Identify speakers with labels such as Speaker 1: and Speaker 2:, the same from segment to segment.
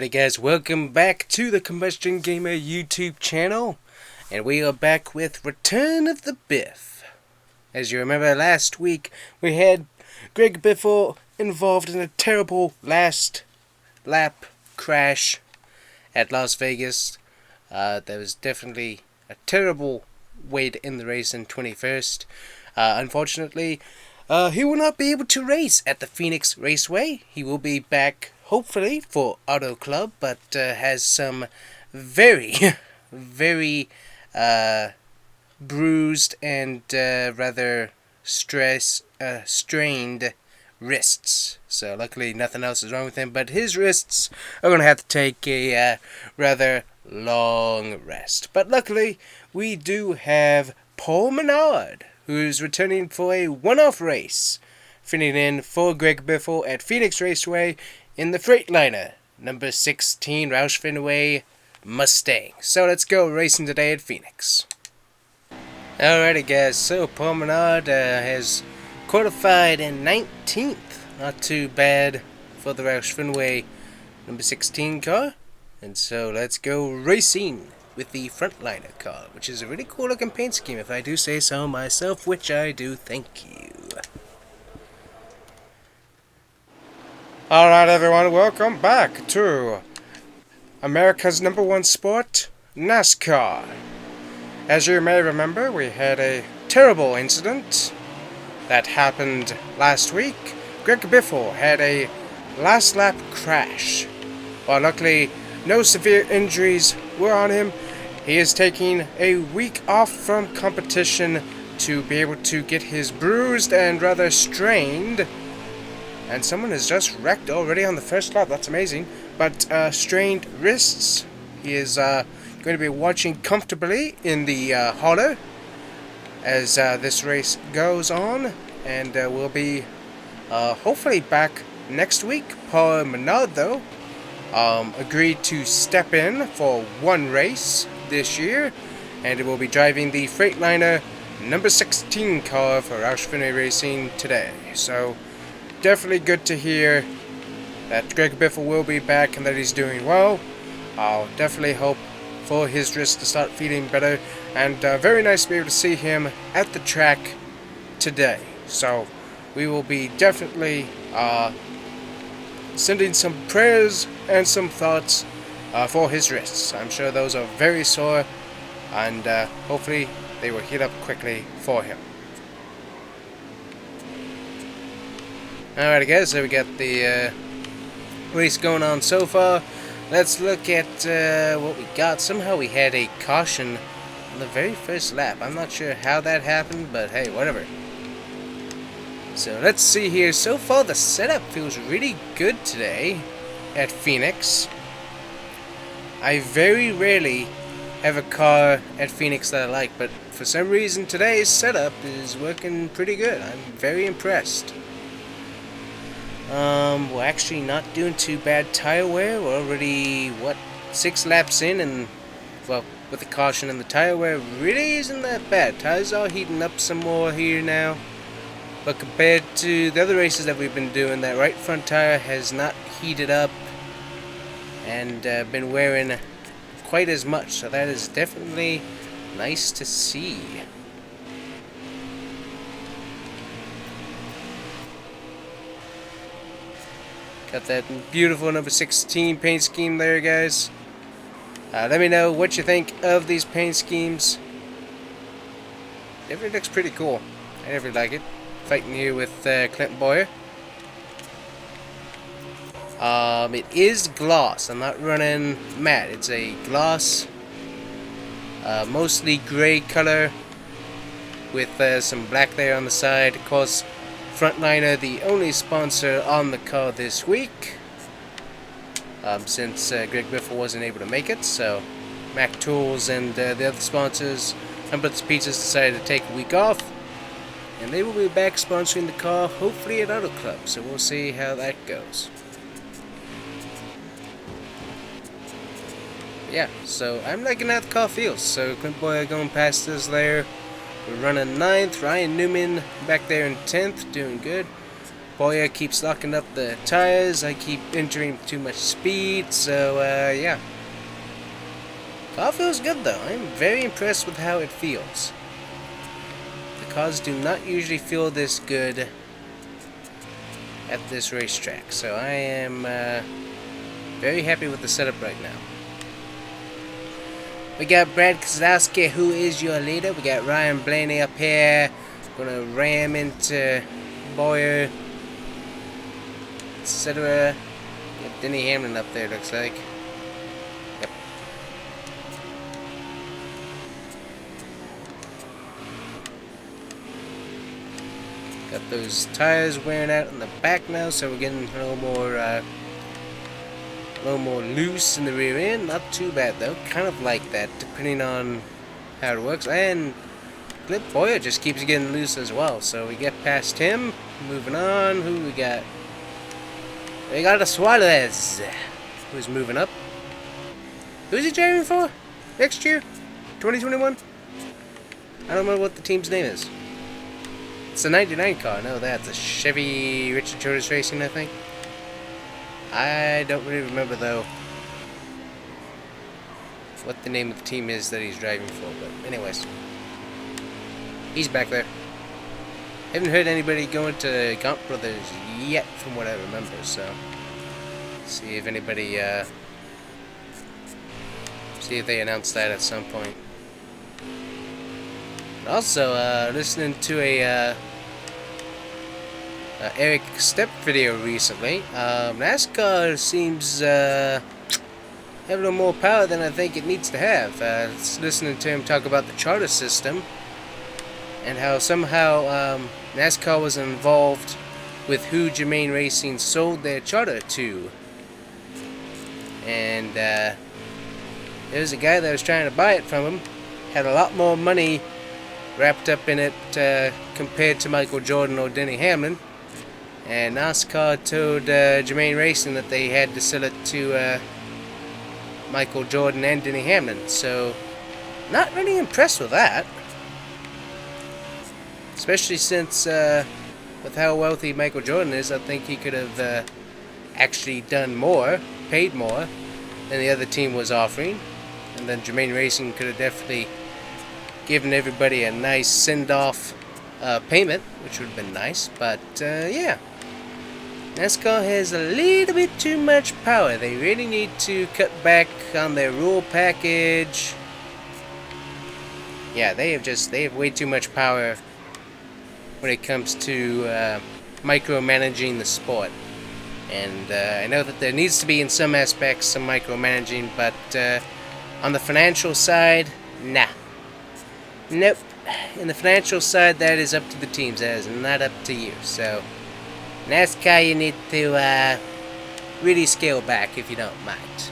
Speaker 1: Alrighty guys, welcome back to the Combustion Gamer YouTube channel, and we are back with Return of the Biff. As you remember, last week we had Greg Biffle involved in a terrible last lap crash at Las Vegas. There was definitely a terrible way to end the race in 21st. Unfortunately, he will not be able to race at the Phoenix Raceway. He will be back hopefully for Auto Club, but has some very, very bruised and rather strained wrists. So luckily nothing else is wrong with him, but his wrists are going to have to take a rather long rest. But luckily we do have Paul Menard, who's returning for a one-off race, filling in for Greg Biffle at Phoenix Raceway in the Freightliner, number 16 Roush Fenway Mustang. So let's go racing today at Phoenix. Alrighty guys, so Paul Menard has qualified in 19th. Not too bad for the Roush Fenway number 16 car. And so let's go racing with the Frontliner car, which is a really cool looking paint scheme if I do say so myself, which I do. Thank you. Alright everyone, welcome back to America's #1 sport, NASCAR. As you may remember, we had a terrible incident that happened last week. Greg Biffle had a last lap crash. While luckily no severe injuries were on him, he is taking a week off from competition to be able to get his bruised and rather strained, and someone has just wrecked already on the first lap. That's amazing. But strained wrists. He is going to be watching comfortably in the hauler as this race goes on, and we'll be hopefully back next week. Paul Menard, though, agreed to step in for one race this year, and it will be driving the Freightliner number 16 car for Roush Fenway Racing today. So definitely good to hear that Greg Biffle will be back and that he's doing well. I'll definitely hope for his wrist to start feeling better, and very nice to be able to see him at the track today. So we will be definitely sending some prayers and some thoughts for his wrists. I'm sure those are very sore, and hopefully they will heal up quickly for him. Alright guys, so we got the race going on so far. Let's look at what we got. Somehow we had a caution on the very first lap. I'm not sure how that happened, but hey, whatever. So let's see here. So far the setup feels really good today at Phoenix. I very rarely have a car at Phoenix that I like, but for some reason today's setup is working pretty good. I'm very impressed. We're actually not doing too bad tire wear. We're already, 6 laps in, and, well, with the caution and the tire wear, really isn't that bad. Tires are heating up some more here now. But compared to the other races that we've been doing, that right front tire has not heated up and been wearing quite as much. So that is definitely nice to see. Got that beautiful number 16 paint scheme there, guys. Let me know what you think of these paint schemes. It looks pretty cool. I really like it. Fighting here with Clint Boyer. It is gloss. I'm not running matte. It's a gloss, mostly gray color with some black there on the side. Of course, Frontliner, the only sponsor on the car this week, since Greg Biffle wasn't able to make it. So Mac Tools and the other sponsors, Humbert's Pizzas, decided to take a week off, and they will be back sponsoring the car, hopefully at Auto Club. So we'll see how that goes. Yeah, so I'm liking how the car feels. So Clint Boyer going past us there. We're running 9th. Ryan Newman back there in 10th, doing good. Boyer keeps locking up the tires. I keep entering too much speed. So, yeah. Car feels good though. I'm very impressed with how it feels. The cars do not usually feel this good at this racetrack. So I am very happy with the setup right now. We got Brad Kozlowski, who is your leader. We got Ryan Blaney up here. Gonna ram into Boyer, etc. Got Denny Hamlin up there, looks like. Yep. Got those tires wearing out in the back now, so we're getting a little more loose in the rear end. Not too bad though. Kind of like that, depending on how it works. And Clip Boyer just keeps getting loose as well. So we get past him. Moving on. Who we got? We got a Suarez, who's moving up. Who's he driving for? Next year? 2021? I don't remember what the team's name is. It's a 99 car. No, that's a Chevy Richard Childress Racing, I think. I don't really remember, though, what the name of the team is that he's driving for. But anyways, he's back there. Haven't heard anybody going to Gaunt Brothers yet, from what I remember. So, see if anybody, see if they announce that at some point. Also, listening to a Eric Step video recently. Nascar seems have a little more power than I think it needs to have. Listening to him talk about the charter system and how somehow NASCAR was involved with who Germain Racing sold their charter to. And there was a guy that was trying to buy it from him, had a lot more money wrapped up in it compared to Michael Jordan or Denny Hamlin. And NASCAR told Germain Racing that they had to sell it to Michael Jordan and Denny Hamlin. So, not really impressed with that. Especially since, with how wealthy Michael Jordan is, I think he could have actually done more, paid more, than the other team was offering. And then Germain Racing could have definitely given everybody a nice send-off payment, which would have been nice. But, yeah. NASCAR has a little bit too much power. They really need to cut back on their rule package. Yeah, they have way too much power when it comes to micromanaging the sport. And I know that there needs to be, in some aspects, some micromanaging, but on the financial side, nah. Nope. In the financial side, that is up to the teams. That is not up to you. So, NASCAR, you need to really scale back, if you don't mind.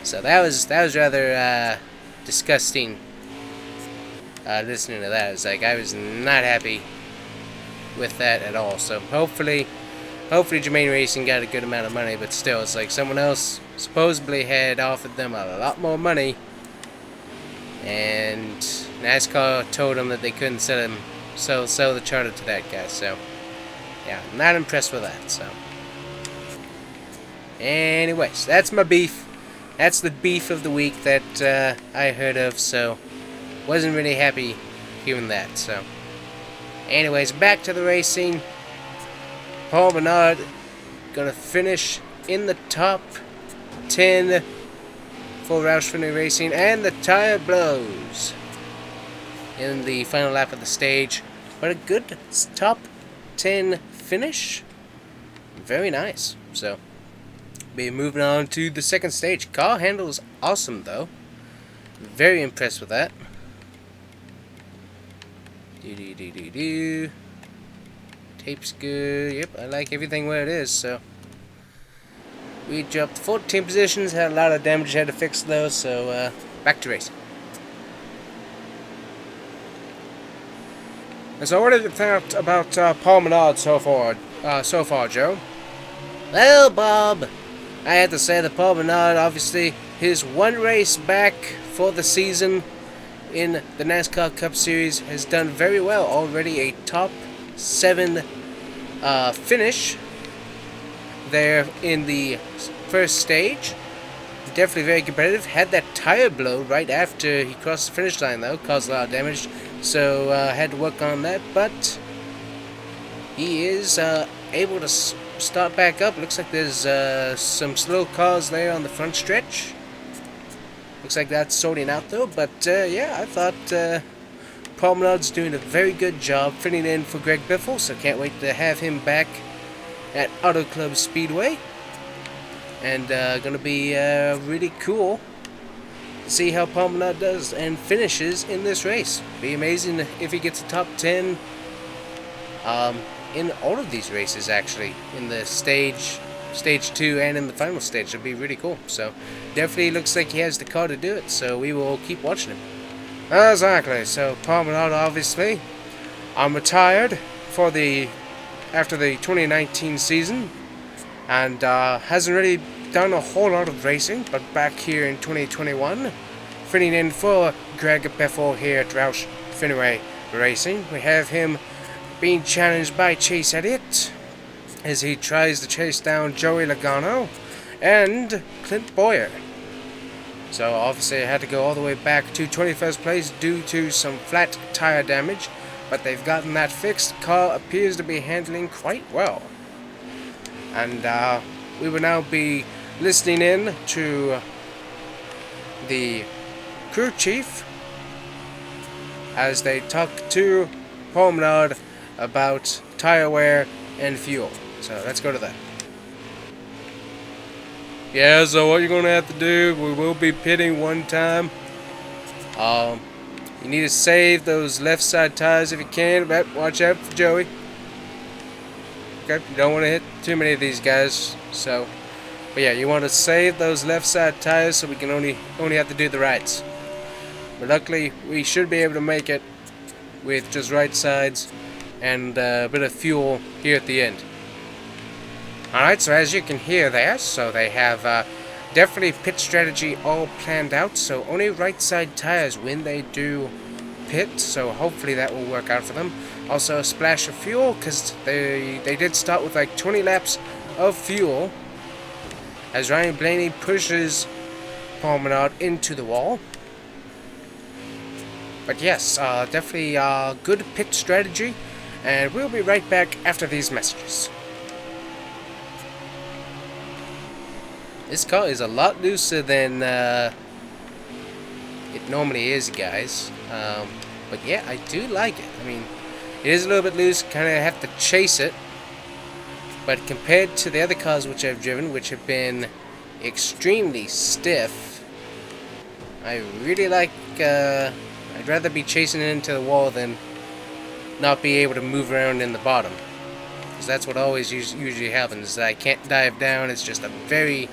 Speaker 1: So that was rather disgusting. Listening to that, it's like I was not happy with that at all. So hopefully Germain Racing got a good amount of money, but still, it's like someone else supposedly had offered them a lot more money, and NASCAR told them that they couldn't sell the charter to that guy. So yeah, not impressed with that. So anyways, that's my beef. That's the beef of the week that I heard of. So wasn't really happy hearing that. So anyways, back to the racing. Paul Menard gonna finish in the top 10 for Roush Fenway Racing, and the tire blows in the final lap of the stage. But a good top 10 finish. Very nice. So be moving on to the second stage. Car handles awesome though. Very impressed with that. Tape's good. Yep, I like everything where it is. So we dropped 14 positions. Had a lot of damage had to fix though. So back to racing. And so what did you think about Paul Menard so far, Joe? Well, Bob, I have to say that Paul Menard, obviously, his one race back for the season in the NASCAR Cup Series, has done very well. Already a top 7 finish there in the first stage. Definitely very competitive. Had that tire blow right after he crossed the finish line, though. Caused a lot of damage, so had to work on that. But he is able to start back up. Looks like there's some slow cars there on the front stretch. Looks like that's sorting out, though. But yeah, I thought Promenade's doing a very good job filling in for Greg Biffle, so can't wait to have him back at Auto Club Speedway. And gonna be really cool to see how Promenade does and finishes in this race. Be amazing if he gets a top 10 in all of these races, actually, in the stage 2 and in the final stage. It'll be really cool. So definitely looks like he has the car to do it, so we will keep watching him. Exactly. So Promenade, obviously, I'm retired after the 2019 season, and hasn't really done a whole lot of racing, but back here in 2021, filling in for Greg Biffle here at Roush Fenway Racing. We have him being challenged by Chase Elliott as he tries to chase down Joey Logano and Clint Boyer. So obviously I had to go all the way back to 21st place due to some flat tire damage, but they've gotten that fixed. The car appears to be handling quite well. And we will now be listening in to the crew chief as they talk to Promenade about tire wear and fuel. So let's go to that. Yeah, so what you're going to have to do, we will be pitting one time. You need to save those left side tires if you can, but watch out for Joey. Okay, you don't want to hit too many of these guys, so... But yeah, you want to save those left side tires so we can only have to do the rights. But luckily, we should be able to make it with just right sides and a bit of fuel here at the end. Alright, so as you can hear there, so they have definitely pit strategy all planned out, so only right side tires when they do pit, so hopefully that will work out for them. Also a splash of fuel, because they did start with like 20 laps of fuel as Ryan Blaney pushes Promenade into the wall. But yes, definitely good pit strategy, and we'll be right back after these messages. This car is a lot looser than it normally is, guys. But yeah, I do like it. I mean, it is a little bit loose, kind of have to chase it. But compared to the other cars which I've driven, which have been extremely stiff, I really like, I'd rather be chasing it into the wall than not be able to move around in the bottom. Because that's what always usually happens. I can't dive down, it's just a very,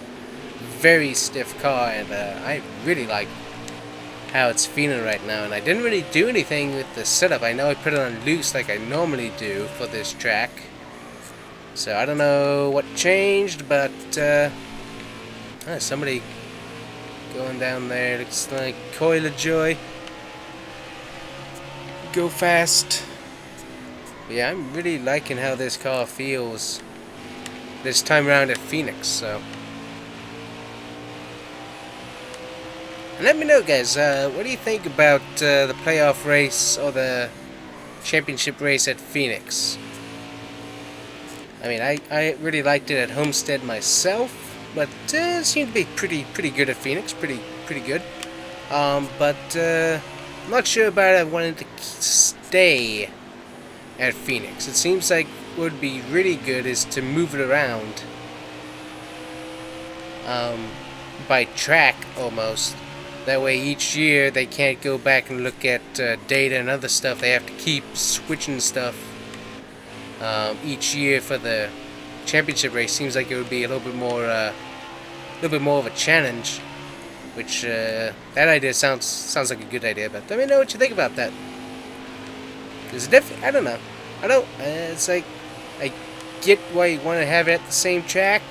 Speaker 1: very stiff car, and I really like how it's feeling right now. And I didn't really do anything with the setup. I know I put it on loose like I normally do for this track. So I don't know what changed, but somebody going down there. Looks like Coil of Joy. Go fast. But yeah, I'm really liking how this car feels this time around at Phoenix. So, and let me know, guys. What do you think about the playoff race or the championship race at Phoenix? I mean, I really liked it at Homestead myself, but it seemed to be pretty good at Phoenix, pretty good. But I'm not sure about it. I wanted to stay at Phoenix. It seems like what would be really good is to move it around by track almost. That way each year they can't go back and look at data and other stuff. They have to keep switching stuff each year for the championship race. Seems like it would be a little bit more of a challenge, which that idea sounds like a good idea. But let me know what you think about that. Cause I don't know. It's like I get why you want to have it at the same track,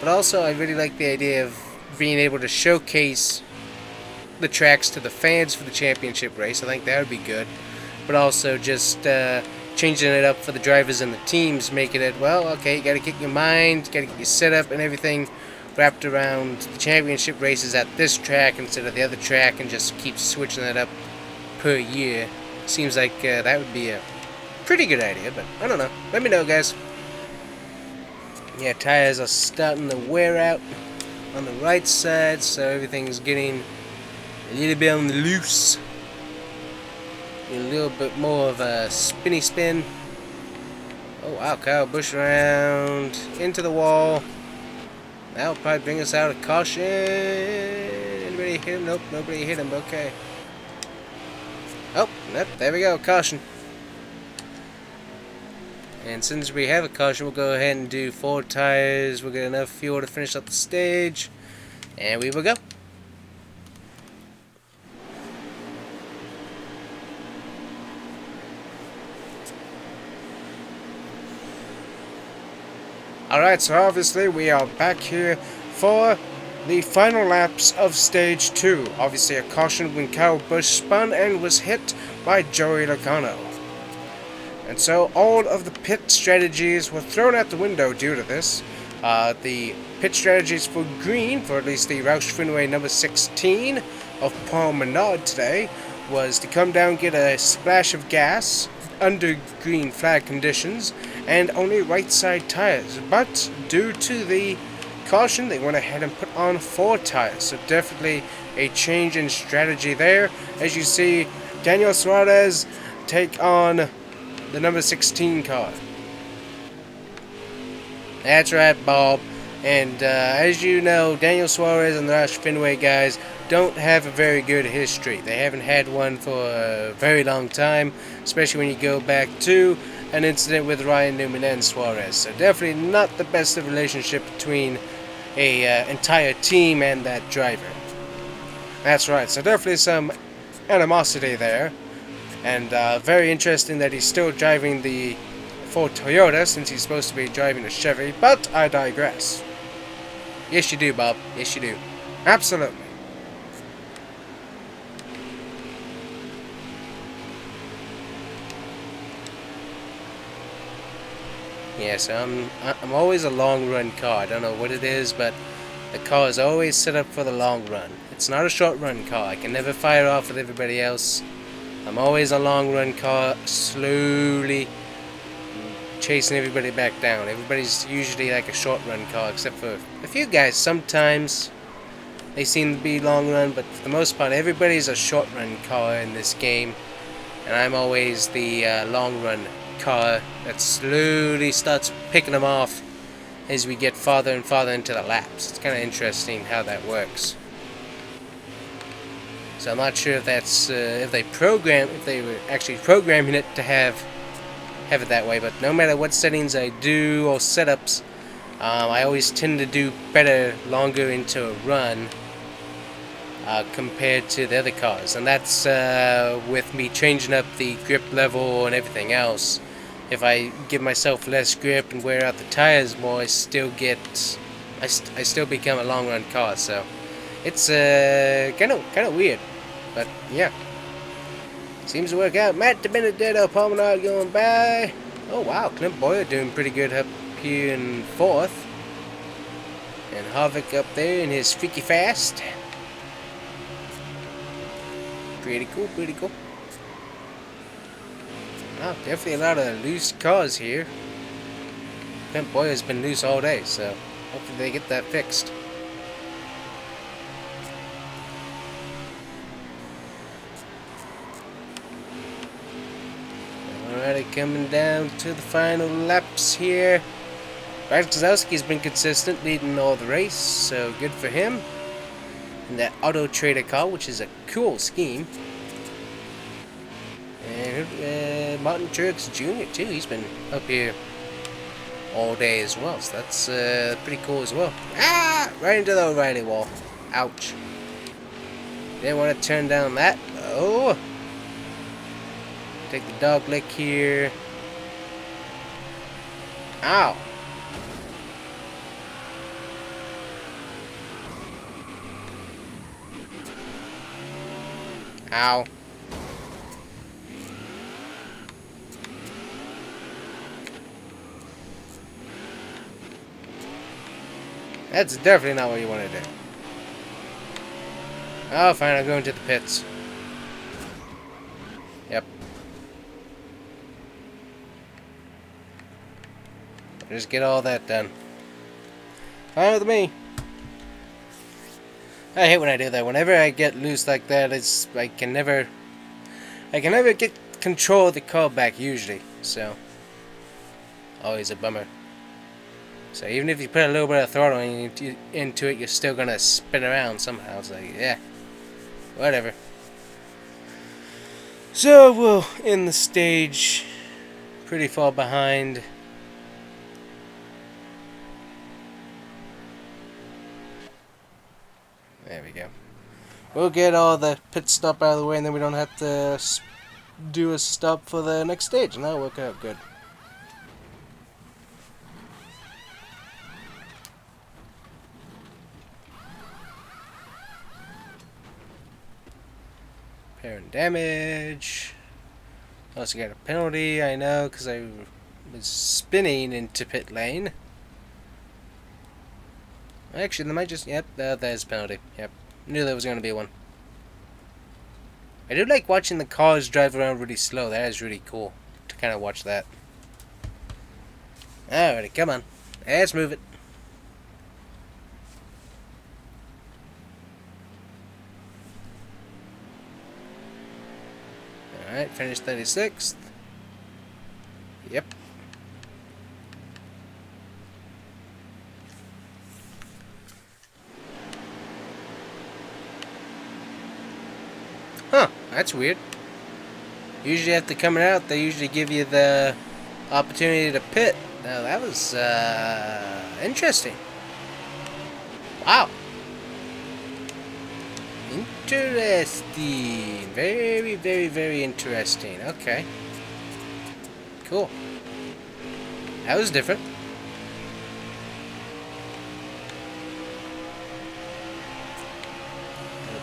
Speaker 1: but also I really like the idea of being able to showcase the tracks to the fans for the championship race. I think that would be good. But also just changing it up for the drivers and the teams, making it, well, okay, you gotta get your mind, gotta get your setup and everything wrapped around the championship races at this track instead of the other track, and just keep switching that up per year. Seems like that would be a pretty good idea, but I don't know. Let me know, guys. Yeah, tires are starting to wear out on the right side, so everything's getting a little bit on the loose. A little bit more of a spinny spin. Oh wow, Kyle Busch around into the wall. That'll probably bring us out of caution. Anybody hit him? Nope, nobody hit him. Okay. Oh, yep, there we go, caution. And since we have a caution, we'll go ahead and do 4 tires. We'll get enough fuel to finish up the stage. And we will go. Alright, so obviously we are back here for the final laps of Stage 2. Obviously a caution when Kyle Busch spun and was hit by Joey Logano. And so all of the pit strategies were thrown out the window due to this. The pit strategies for green, for at least the Roush Fenway number 16 of Paul Menard today, was to come down, get a splash of gas under green flag conditions, and only right side tires. But due to the caution, they went ahead and put on 4 tires. So definitely a change in strategy there. As you see, Daniel Suarez take on the number 16 car. That's right, Bob. And as you know, Daniel Suarez and the Roush Fenway guys don't have a very good history. They haven't had one for a very long time, especially when you go back to an incident with Ryan Newman and Suarez. So definitely not the best of relationship between a entire team and that driver. That's right, so definitely some animosity there. And very interesting that he's still driving the Ford Toyota since he's supposed to be driving a Chevy, but I digress. Yes you do, Bob. Yes you do. Absolutely. Yes, I'm always a long run car. I don't know what it is, but the car is always set up for the long run. It's not a short run car. I can never fire off with everybody else. I'm always a long run car, slowly chasing everybody back down. Everybody's usually like a short run car, except for a few guys. Sometimes they seem to be long run, but for the most part, everybody's a short run car in this game. And I'm always the long run car that slowly starts picking them off as we get farther and farther into the laps. It's kind of interesting how that works. So I'm not sure if that's if they were actually programming it to have it that way. But no matter what settings I do or setups, I always tend to do better longer into a run compared to the other cars, and that's with me changing up the grip level and everything else. If I give myself less grip and wear out the tires more, I still become a long run car. So it's kind of weird, but yeah, seems to work out. Matt DiBenedetto, Paul Menard going by. Oh wow, Clint Boyer doing pretty good up here in 4th, and Harvick up there in his freaky fast. Pretty cool, pretty cool. Wow, definitely a lot of loose cars here. Clint Boyer's been loose all day, so hopefully they get that fixed. Alrighty, coming down to the final laps here. Brad Keselowski's been consistent, leading all the race, so good for him. In that Auto Trader car, which is a cool scheme. And Martin Truex Jr. too, he's been up here all day as well, so that's pretty cool as well. Ah! Right into the O'Reilly wall. Ouch. Didn't want to turn down that. Oh! Take the dog lick here. Ow! Ow. That's definitely not what you want to do. Oh, fine, I'll go into the pits. Yep. Just get all that done. Fine with me. I hate when I do that. Whenever I get loose like that, I can never get control of the car back usually. So, always a bummer. So even if you put a little bit of throttle into it, you're still gonna spin around somehow. It's like, yeah, whatever. So we'll end the stage pretty far behind. There we go. We'll get all the pit stop out of the way, and then we don't have to do a stop for the next stage, and that'll work out good. Apparent damage. Also got a penalty, I know, because I was spinning into pit lane. Actually, they might just... Yep, there's a penalty. Yep, knew there was going to be one. I do like watching the cars drive around really slow. That is really cool to kind of watch that. Alrighty, come on. Let's move it. Alright, finished 36th. Yep. Huh, that's weird. Usually after coming out, they usually give you the opportunity to pit. Now that was interesting. Wow. Interesting. Very, very, very interesting. Okay. Cool. That was different.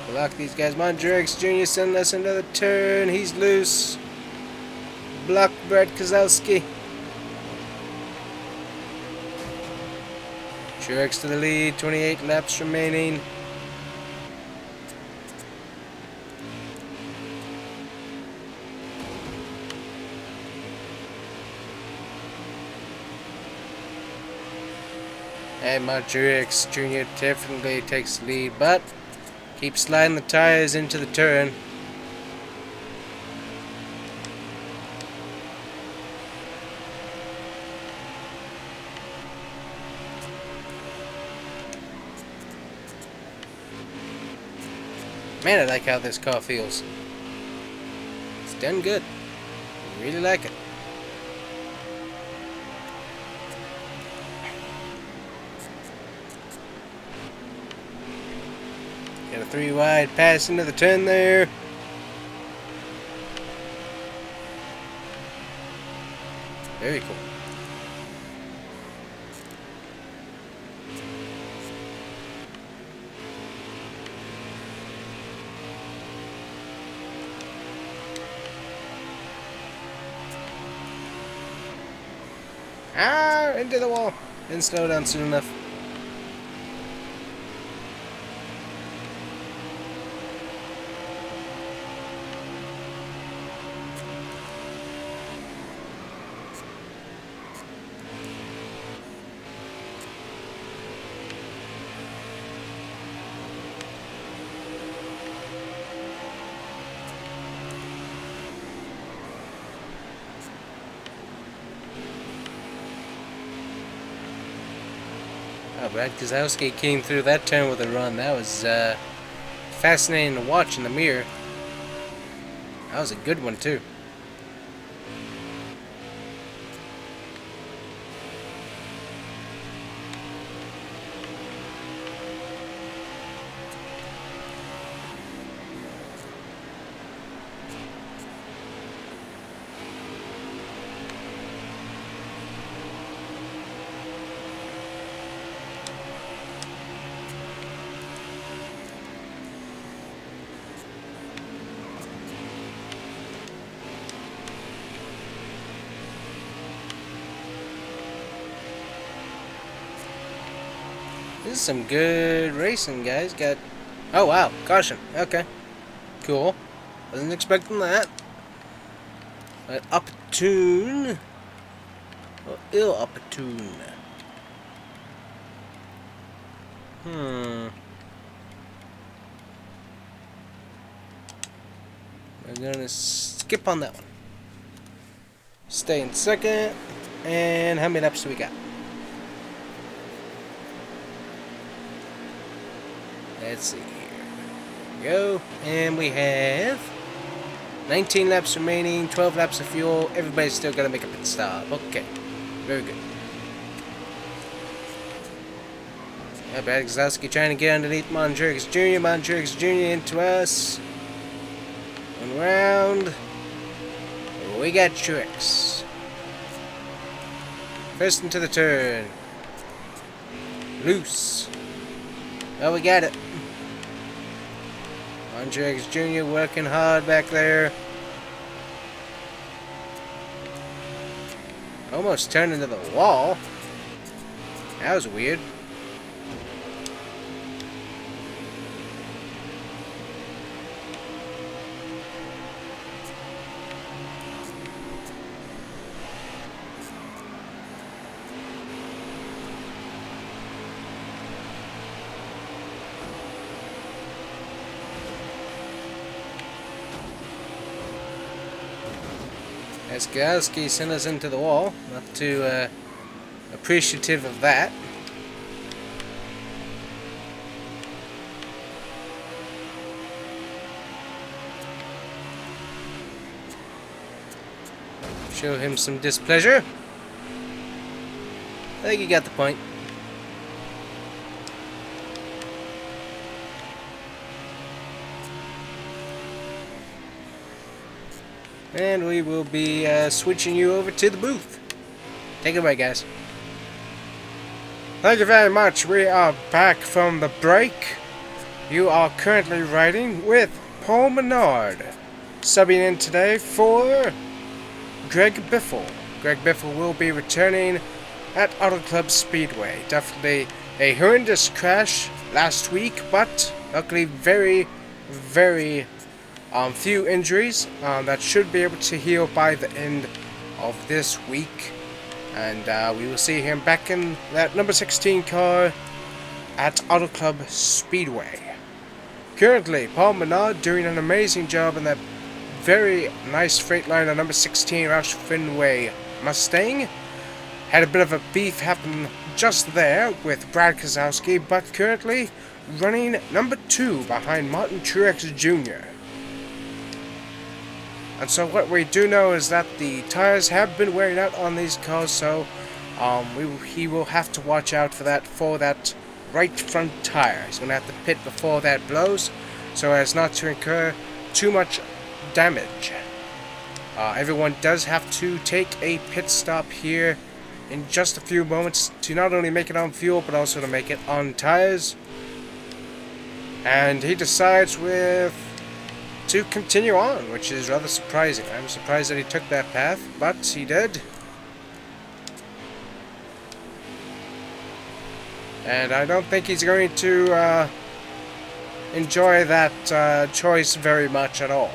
Speaker 1: Block these guys. Mondrex Jr. sending us another turn. He's loose. Block Brad Kozlowski. Truex to the lead. 28 laps remaining. And Mondrex Jr. definitely takes the lead, but keeps sliding the tires into the turn. Man, I like how this car feels. It's done good. I really like it. Got a 3 wide pass into the turn there. Very cool. Into the wall. Didn't slow down soon enough. Oh, Brad Kozlowski came through that turn with a run. That was fascinating to watch in the mirror. That was a good one, too. This is some good racing, guys. Got... Oh, wow. Caution. Okay. Cool. Wasn't expecting that. But opportune. Or ill opportune. We're gonna skip on that one. Stay in second. And how many laps do we got? Let's see here. There we go. And we have 19 laps remaining, 12 laps of fuel. Everybody's still gonna make a pit stop. Okay. Very good. Yeah, Brad Gzowski trying to get underneath Montreux Jr. Montreux Jr. into us. One round. We got tricks. First into the turn. Loose. Well, we got it. Montreux Jr. working hard back there. Almost turned into the wall. That was weird. Gzowski sent us into the wall. Not too appreciative of that. Show him some displeasure. I think you got the point. And we will be switching you over to the booth. Take it away, guys. Thank you very much. We are back from the break. You are currently riding with Paul Menard. Subbing in today for Greg Biffle. Greg Biffle will be returning at Auto Club Speedway. Definitely a horrendous crash last week, but luckily very few injuries that should be able to heal by the end of this week, and we will see him back in that number 16 car at Auto Club Speedway. Currently, Paul Menard doing an amazing job in that very nice Freightliner number 16 Roush Fenway Mustang. Had a bit of a beef happen just there with Brad Gzowski, but currently running number 2 behind Martin Truex Jr. And so what we do know is that the tires have been wearing out on these cars, so he will have to watch out for that right front tire. He's going to have to pit before that blows, so as not to incur too much damage. Everyone does have to take a pit stop here in just a few moments to not only make it on fuel, but also to make it on tires. And he decides to continue on, which is rather surprising. I'm surprised that he took that path, but he did. And I don't think he's going to enjoy that choice very much at all.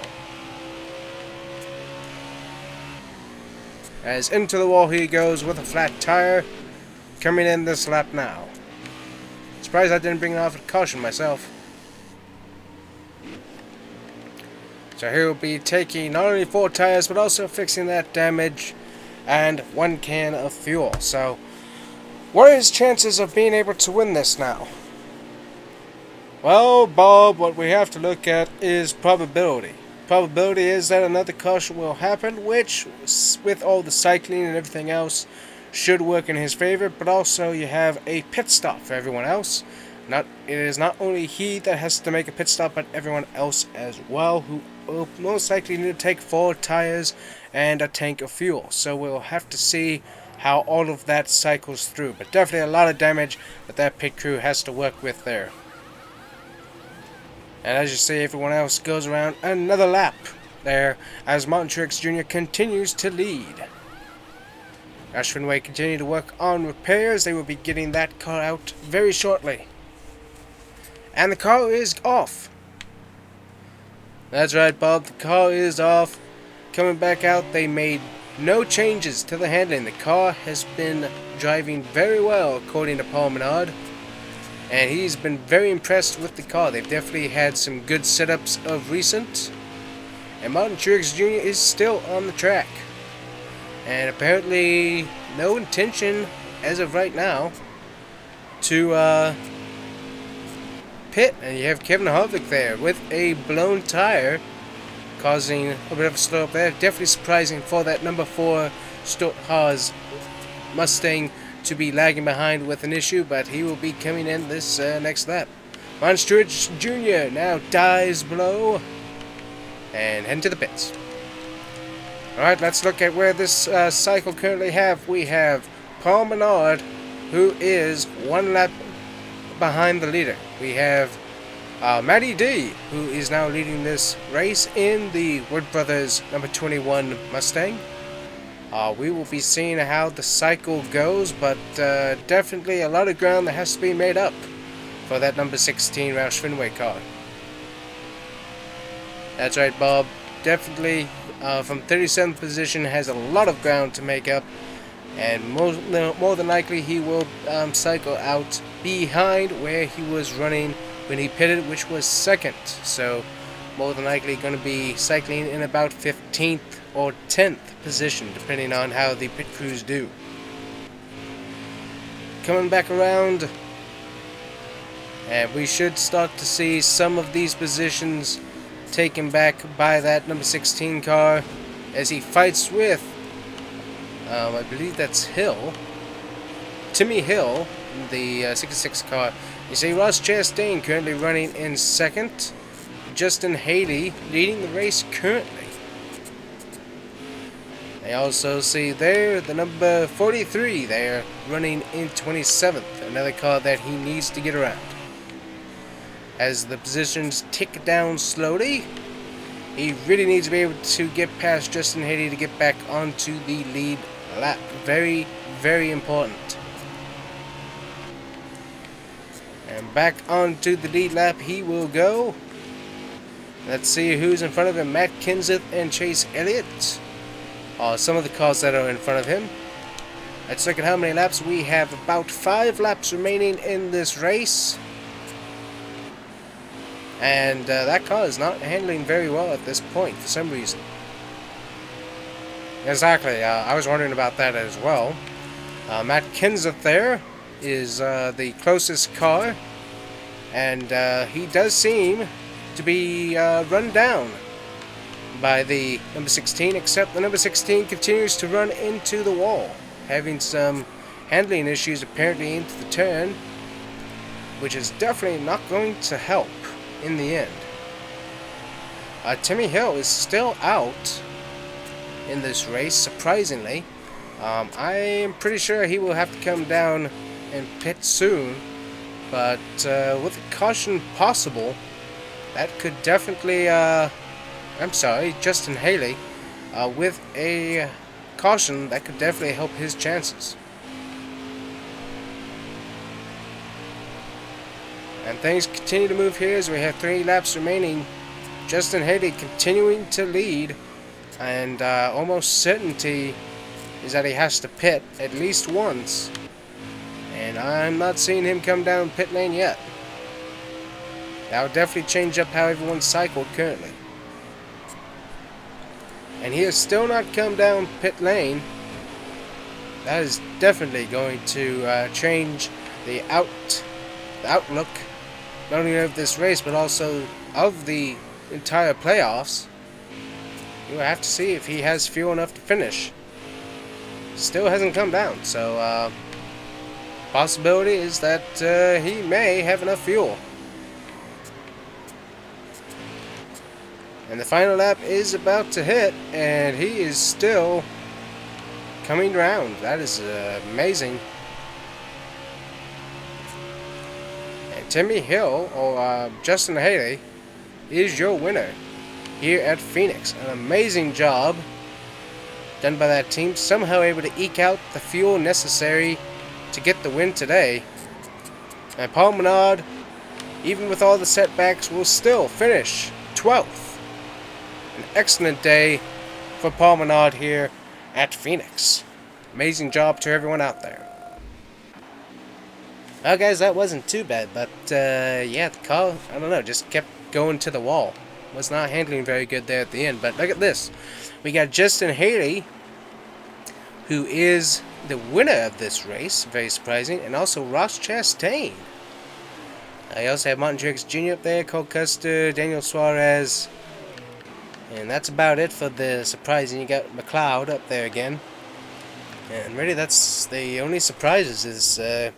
Speaker 1: As into the wall he goes with a flat tire, coming in this lap now. Surprised I didn't bring it off with caution myself. So he'll be taking not only 4 tires, but also fixing that damage and 1 can of fuel. So, what are his chances of being able to win this now? Well, Bob, what we have to look at is probability. Probability is that another caution will happen, which, with all the cycling and everything else, should work in his favor. But also, you have a pit stop for everyone else. It is not only he that has to make a pit stop, but everyone else as well, who will most likely need to take 4 tires and a tank of fuel. So we'll have to see how all of that cycles through. But definitely a lot of damage that pit crew has to work with there. And as you see, everyone else goes around another lap there as Martin Truex Jr. continues to lead. Roush Fenway continue to work on repairs. They will be getting that car out very shortly. And the car is off. That's right, Bob. The car is off. Coming back out, they made no changes to the handling. The car has been driving very well, according to Paul Menard. And he's been very impressed with the car. They've definitely had some good setups of recent. And Martin Truex Jr. is still on the track. And apparently no intention, as of right now, to pit. And you have Kevin Harvick there with a blown tire, causing a bit of a slow up there. Definitely surprising for that number 4 Stewart-Haas Mustang to be lagging behind with an issue, but he will be coming in this next lap. Martin Truex Jr. now dives below and heading to the pits. Alright, let's look at where this cycle currently have. We have Paul Menard, who is 1 lap behind the leader. We have Matty D, who is now leading this race in the Wood Brothers number 21 Mustang. We will be seeing how the cycle goes, but definitely a lot of ground that has to be made up for that number 16 Roush Fenway car. That's right, Bob. Definitely from 37th position has a lot of ground to make up, and more than likely he will cycle out behind where he was running when he pitted, which was 2nd. So more than likely going to be cycling in about 15th or 10th position, depending on how the pit crews do. Coming back around, and we should start to see some of these positions taken back by that number 16 car as he fights with I believe that's Timmy Hill, the 66 car. You see Ross Chastain currently running in 2nd, Justin Haley leading the race currently. I also see there the number 43 there running in 27th, another car that he needs to get around. As the positions tick down slowly, he really needs to be able to get past Justin Haley to get back onto the lead lap. Very, very important. And back onto the lead lap he will go. Let's see who's in front of him. Matt Kenseth and Chase Elliott are some of the cars that are in front of him. Let's look at how many laps. We have about 5 laps remaining in this race. And that car is not handling very well at this point for some reason. Exactly, I was wondering about that as well. Matt Kenseth there is the closest car, and he does seem to be run down by the number 16, except the number 16 continues to run into the wall, having some handling issues apparently into the turn, which is definitely not going to help in the end. Timmy Hill is still out in this race, surprisingly. I am pretty sure he will have to come down and pit soon, but with a caution possible, that could definitely, Justin Haley, with a caution, that could definitely help his chances. And things continue to move here as we have 3 laps remaining. Justin Haley continuing to lead, and almost certainty is that he has to pit at least once. And I'm not seeing him come down pit lane yet. That would definitely change up how everyone's cycled currently. And he has still not come down pit lane. That is definitely going to change the outlook, not only of this race, but also of the entire playoffs. You will have to see if he has fuel enough to finish. Still hasn't come down, so possibility is that he may have enough fuel. And the final lap is about to hit, and he is still coming round. That is amazing. And Timmy Hill, or Justin Haley, is your winner here at Phoenix. An amazing job done by that team, somehow able to eke out the fuel necessary to get the win today. And Paul Menard, even with all the setbacks, will still finish 12th. An excellent day for Paul Menard here at Phoenix. Amazing job to everyone out there. Well, guys, that wasn't too bad, but yeah, the car, I don't know, just kept going to the wall. Was not handling very good there at the end, but look at this. We got Justin Haley, who is the winner of this race, very surprising, and also Ross Chastain. I also have Martin Truex Jr. up there, Cole Custer, Daniel Suarez, and that's about it for the surprising. You got McLeod up there again, and really that's the only surprises is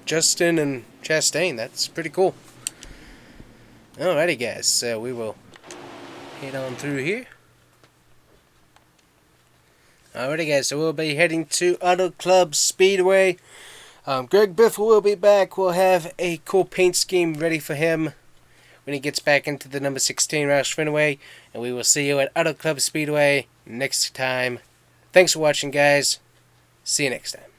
Speaker 1: Justin and Chastain. That's pretty cool. Alrighty, guys, so we will head on through here. Alrighty, guys, so we'll be heading to Auto Club Speedway. Greg Biffle will be back. We'll have a cool paint scheme ready for him when he gets back into the number 16 Roush Fenway. And we will see you at Auto Club Speedway next time. Thanks for watching, guys. See you next time.